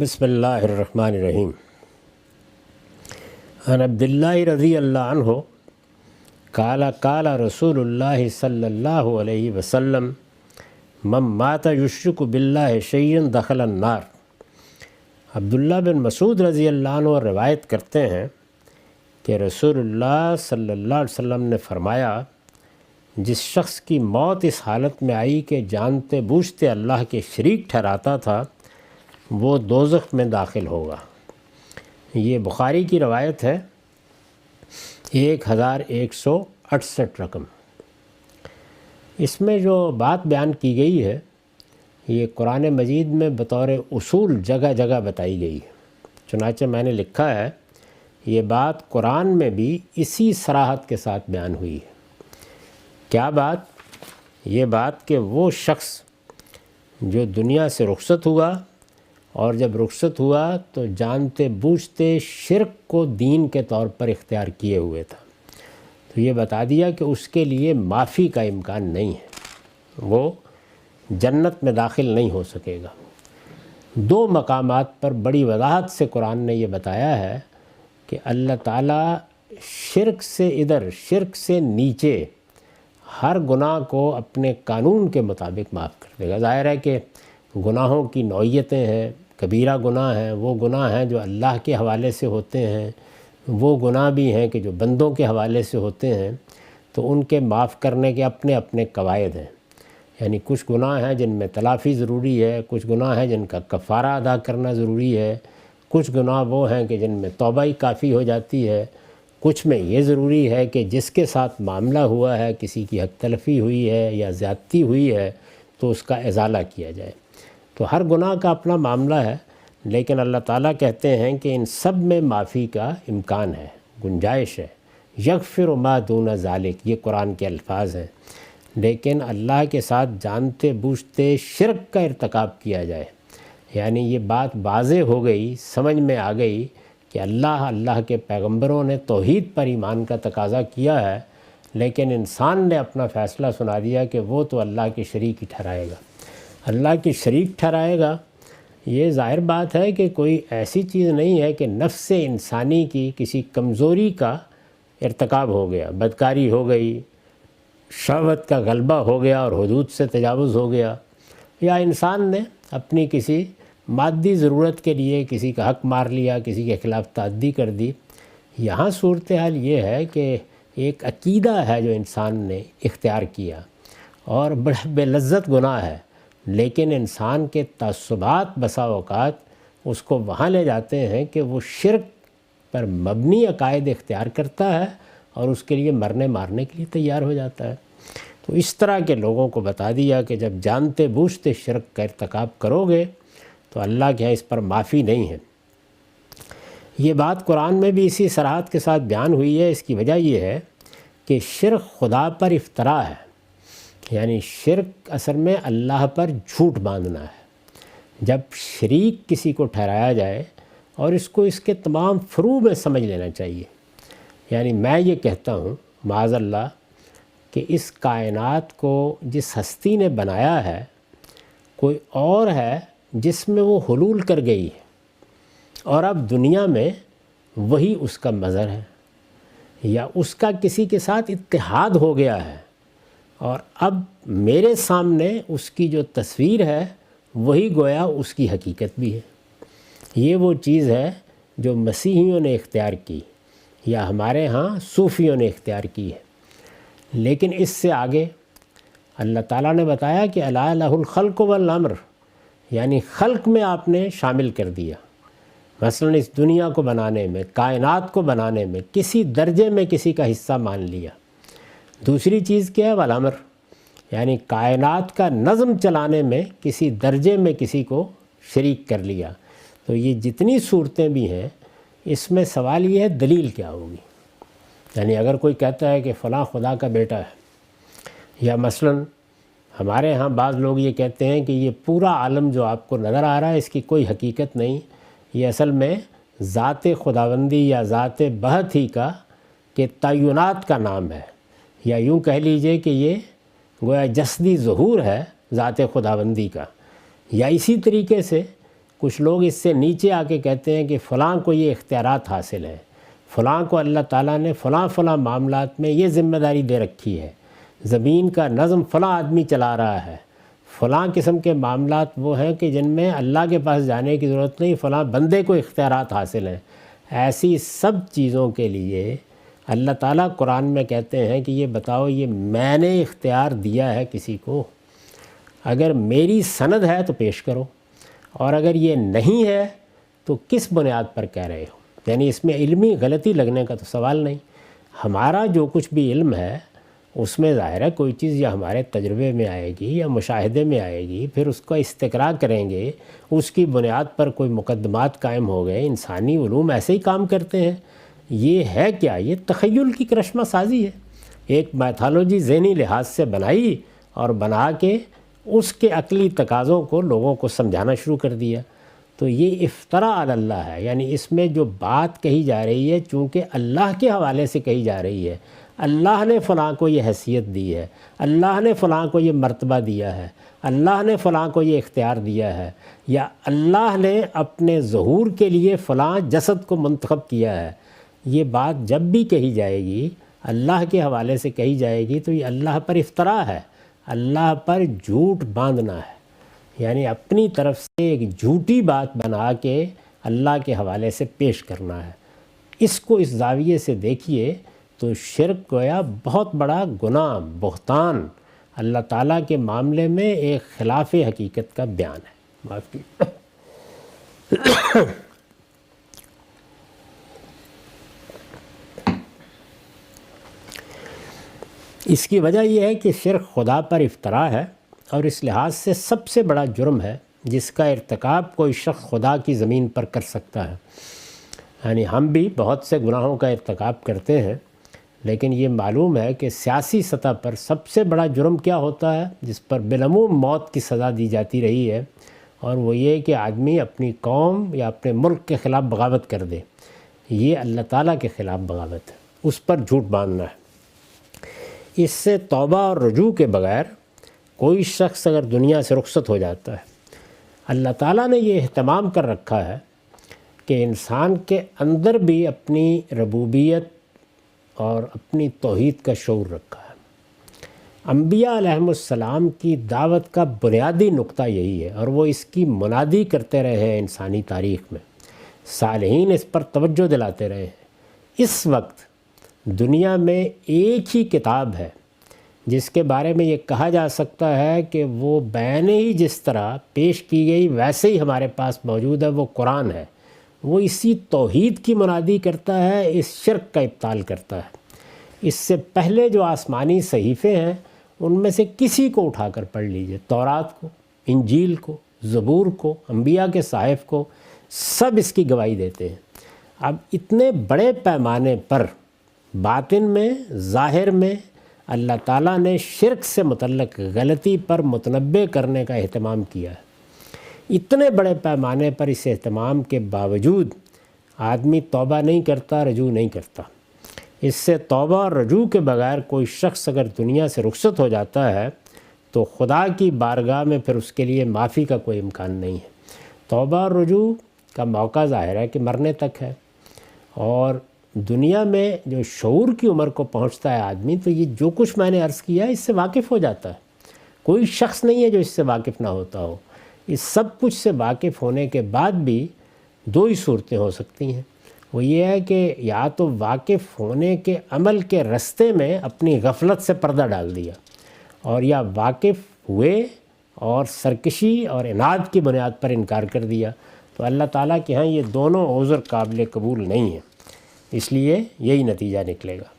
بسم اللہ الرحمن الرحیم۔ عن عبداللہ رضی اللہ عنہ قال قال رسول اللہ صلی اللہ علیہ وسلم من مات یشرک باللہ شیئا دخل النار۔ عبداللہ بن مسعود رضی اللہ عنہ روایت کرتے ہیں کہ رسول اللہ صلی اللہ علیہ وسلم نے فرمایا، جس شخص کی موت اس حالت میں آئی کہ جانتے بوجھتے اللہ کے شریک ٹھہراتا تھا وہ دوزخ میں داخل ہوگا۔ یہ بخاری کی روایت ہے 1168 رقم۔ اس میں جو بات بیان کی گئی ہے یہ قرآن مجید میں بطور اصول جگہ جگہ بتائی گئی ہے، چنانچہ میں نے لکھا ہے یہ بات قرآن میں بھی اسی صراحت کے ساتھ بیان ہوئی ہے۔ کیا بات؟ یہ بات کہ وہ شخص جو دنیا سے رخصت ہوا اور جب رخصت ہوا تو جانتے بوجھتے شرک کو دین کے طور پر اختیار کیے ہوئے تھا، تو یہ بتا دیا کہ اس کے لیے معافی کا امکان نہیں ہے، وہ جنت میں داخل نہیں ہو سکے گا۔ دو مقامات پر بڑی وضاحت سے قرآن نے یہ بتایا ہے کہ اللہ تعالیٰ شرک سے ادھر شرک سے نیچے ہر گناہ کو اپنے قانون کے مطابق معاف کر دے گا۔ ظاہر ہے کہ گناہوں کی نوعیتیں ہیں، کبیرہ گناہ ہیں وہ گناہ ہیں جو اللہ کے حوالے سے ہوتے ہیں، وہ گناہ بھی ہیں کہ جو بندوں کے حوالے سے ہوتے ہیں، تو ان کے معاف کرنے کے اپنے اپنے قواعد ہیں۔ یعنی کچھ گناہ ہیں جن میں تلافی ضروری ہے، کچھ گناہ ہیں جن کا کفارہ ادا کرنا ضروری ہے، کچھ گناہ وہ ہیں کہ جن میں توبہ ہی کافی ہو جاتی ہے، کچھ میں یہ ضروری ہے کہ جس کے ساتھ معاملہ ہوا ہے، کسی کی حق تلفی ہوئی ہے یا زیادتی ہوئی ہے تو اس کا ازالہ کیا جائے۔ تو ہر گناہ کا اپنا معاملہ ہے، لیکن اللہ تعالیٰ کہتے ہیں کہ ان سب میں معافی کا امکان ہے، گنجائش ہے۔ یغفر ما دون ذالک، یہ قرآن کے الفاظ ہیں۔ لیکن اللہ کے ساتھ جانتے بوجھتے شرک کا ارتکاب کیا جائے، یعنی یہ بات واضح ہو گئی، سمجھ میں آ گئی کہ اللہ کے پیغمبروں نے توحید پر ایمان کا تقاضا کیا ہے، لیکن انسان نے اپنا فیصلہ سنا دیا کہ وہ تو اللہ کے شریک ہی ٹھہرائے گا، اللہ کی شریک ٹھہرائے گا۔ یہ ظاہر بات ہے کہ کوئی ایسی چیز نہیں ہے کہ نفس انسانی کی کسی کمزوری کا ارتکاب ہو گیا، بدکاری ہو گئی، شہوت کا غلبہ ہو گیا اور حدود سے تجاوز ہو گیا، یا انسان نے اپنی کسی مادی ضرورت کے لیے کسی کا حق مار لیا، کسی کے خلاف تعدی کر دی۔ یہاں صورتحال یہ ہے کہ ایک عقیدہ ہے جو انسان نے اختیار کیا اور بڑا بے لذت گناہ ہے، لیکن انسان کے تعصبات بسا اوقات اس کو وہاں لے جاتے ہیں کہ وہ شرک پر مبنی عقائد اختیار کرتا ہے اور اس کے لیے مرنے مارنے کے لیے تیار ہو جاتا ہے۔ تو اس طرح کے لوگوں کو بتا دیا کہ جب جانتے بوجھتے شرک کا ارتکاب کرو گے تو اللہ کے ہاں اس پر معافی نہیں ہے۔ یہ بات قرآن میں بھی اسی صراحت کے ساتھ بیان ہوئی ہے۔ اس کی وجہ یہ ہے کہ شرک خدا پر افتراء ہے، یعنی شرک اصل میں اللہ پر جھوٹ باندھنا ہے۔ جب شریک کسی کو ٹھہرایا جائے اور اس کو اس کے تمام فروع میں سمجھ لینا چاہیے، یعنی میں یہ کہتا ہوں معاذ اللہ کہ اس کائنات کو جس ہستی نے بنایا ہے کوئی اور ہے جس میں وہ حلول کر گئی ہے، اور اب دنیا میں وہی اس کا مظہر ہے یا اس کا کسی کے ساتھ اتحاد ہو گیا ہے، اور اب میرے سامنے اس کی جو تصویر ہے وہی گویا اس کی حقیقت بھی ہے۔ یہ وہ چیز ہے جو مسیحیوں نے اختیار کی یا ہمارے ہاں صوفیوں نے اختیار کی ہے۔ لیکن اس سے آگے اللہ تعالیٰ نے بتایا کہ الا لہ الخلق والامر، یعنی خلق میں آپ نے شامل کر دیا، مثلا اس دنیا کو بنانے میں، کائنات کو بنانے میں کسی درجے میں کسی کا حصہ مان لیا۔ دوسری چیز کیا ہے؟ والامر، یعنی کائنات کا نظم چلانے میں کسی درجے میں کسی کو شریک کر لیا۔ تو یہ جتنی صورتیں بھی ہیں اس میں سوال یہ ہے دلیل کیا ہوگی؟ یعنی اگر کوئی کہتا ہے کہ فلاں خدا کا بیٹا ہے، یا مثلا ہمارے ہاں بعض لوگ یہ کہتے ہیں کہ یہ پورا عالم جو آپ کو نظر آ رہا ہے اس کی کوئی حقیقت نہیں، یہ اصل میں ذات خداوندی یا ذات بہت ہی کا کہ تعینات کا نام ہے، یا یوں کہہ لیجئے کہ یہ گویا جسدی ظہور ہے ذات خداوندی کا۔ یا اسی طریقے سے کچھ لوگ اس سے نیچے آ کے کہتے ہیں کہ فلاں کو یہ اختیارات حاصل ہیں، فلاں کو اللہ تعالیٰ نے فلاں معاملات میں یہ ذمہ داری دے رکھی ہے، زمین کا نظم فلاں آدمی چلا رہا ہے، فلاں قسم کے معاملات وہ ہیں کہ جن میں اللہ کے پاس جانے کی ضرورت نہیں، فلاں بندے کو اختیارات حاصل ہیں۔ ایسی سب چیزوں کے لیے اللہ تعالیٰ قرآن میں کہتے ہیں کہ یہ بتاؤ یہ میں نے اختیار دیا ہے کسی کو؟ اگر میری سند ہے تو پیش کرو، اور اگر یہ نہیں ہے تو کس بنیاد پر کہہ رہے ہو؟ یعنی اس میں علمی غلطی لگنے کا تو سوال نہیں۔ ہمارا جو کچھ بھی علم ہے اس میں ظاہر ہے کوئی چیز یا ہمارے تجربے میں آئے گی یا مشاہدے میں آئے گی، پھر اس کا استقراء کریں گے، اس کی بنیاد پر کوئی مقدمات قائم ہو گئے۔ انسانی علوم ایسے ہی کام کرتے ہیں۔ یہ ہے کیا؟ یہ تخیل کی کرشمہ سازی ہے، ایک میتھالوجی ذہنی لحاظ سے بنائی اور بنا کے اس کے عقلی تقاضوں کو لوگوں کو سمجھانا شروع کر دیا۔ تو یہ افتراء علی اللہ ہے، یعنی اس میں جو بات کہی جا رہی ہے چونکہ اللہ کے حوالے سے کہی جا رہی ہے، اللہ نے فلاں کو یہ حیثیت دی ہے، اللہ نے فلاں کو یہ مرتبہ دیا ہے، اللہ نے فلاں کو یہ اختیار دیا ہے، یا اللہ نے اپنے ظہور کے لیے فلاں جسد کو منتخب کیا ہے، یہ بات جب بھی کہی جائے گی اللہ کے حوالے سے کہی جائے گی تو یہ اللہ پر افتراء ہے، اللہ پر جھوٹ باندھنا ہے، یعنی اپنی طرف سے ایک جھوٹی بات بنا کے اللہ کے حوالے سے پیش کرنا ہے۔ اس کو اس زاویے سے دیکھیے تو شرک گویا بہت بڑا گناہ، بہتان اللہ تعالیٰ کے معاملے میں ایک خلاف حقیقت کا بیان ہے۔ معاف کیجیے۔ اس کی وجہ یہ ہے کہ شرک خدا پر افتراء ہے، اور اس لحاظ سے سب سے بڑا جرم ہے جس کا ارتکاب کوئی شخص خدا کی زمین پر کر سکتا ہے۔ یعنی ہم بھی بہت سے گناہوں کا ارتکاب کرتے ہیں، لیکن یہ معلوم ہے کہ سیاسی سطح پر سب سے بڑا جرم کیا ہوتا ہے جس پر بالعموم موت کی سزا دی جاتی رہی ہے، اور وہ یہ کہ آدمی اپنی قوم یا اپنے ملک کے خلاف بغاوت کر دے۔ یہ اللہ تعالیٰ کے خلاف بغاوت ہے، اس پر جھوٹ باندھنا ہے۔ اس سے توبہ اور رجوع کے بغیر کوئی شخص اگر دنیا سے رخصت ہو جاتا ہے، اللہ تعالیٰ نے یہ اہتمام کر رکھا ہے کہ انسان کے اندر بھی اپنی ربوبیت اور اپنی توحید کا شعور رکھا ہے۔ انبیاء علیہم السلام کی دعوت کا بنیادی نقطہ یہی ہے، اور وہ اس کی منادی کرتے رہے ہیں انسانی تاریخ میں، صالحین اس پر توجہ دلاتے رہے ہیں۔ اس وقت دنیا میں ایک ہی کتاب ہے جس کے بارے میں یہ کہا جا سکتا ہے کہ وہ بیان ہی جس طرح پیش کی گئی ویسے ہی ہمارے پاس موجود ہے، وہ قرآن ہے۔ وہ اسی توحید کی منادی کرتا ہے، اس شرک کا ابطال کرتا ہے۔ اس سے پہلے جو آسمانی صحیفے ہیں ان میں سے کسی کو اٹھا کر پڑھ لیجئے، تورات کو، انجیل کو، زبور کو، انبیاء کے صحائف کو، سب اس کی گواہی دیتے ہیں۔ اب اتنے بڑے پیمانے پر باطن میں، ظاہر میں اللہ تعالیٰ نے شرک سے متعلق غلطی پر متنبہ کرنے کا اہتمام کیا ہے۔ اتنے بڑے پیمانے پر اس اہتمام کے باوجود آدمی توبہ نہیں کرتا، رجوع نہیں کرتا۔ اس سے توبہ اور رجوع کے بغیر کوئی شخص اگر دنیا سے رخصت ہو جاتا ہے تو خدا کی بارگاہ میں پھر اس کے لیے معافی کا کوئی امکان نہیں ہے۔ توبہ اور رجوع کا موقع ظاہر ہے کہ مرنے تک ہے، اور دنیا میں جو شعور کی عمر کو پہنچتا ہے آدمی تو یہ جو کچھ میں نے عرض کیا اس سے واقف ہو جاتا ہے۔ کوئی شخص نہیں ہے جو اس سے واقف نہ ہوتا ہو۔ اس سب کچھ سے واقف ہونے کے بعد بھی دو ہی صورتیں ہو سکتی ہیں، وہ یہ ہے کہ یا تو واقف ہونے کے عمل کے رستے میں اپنی غفلت سے پردہ ڈال دیا، اور یا واقف ہوئے اور سرکشی اور عناد کی بنیاد پر انکار کر دیا، تو اللہ تعالیٰ کے ہاں یہ دونوں عذر قابل قبول نہیں ہیں، اس لیے یہی نتیجہ نکلے گا۔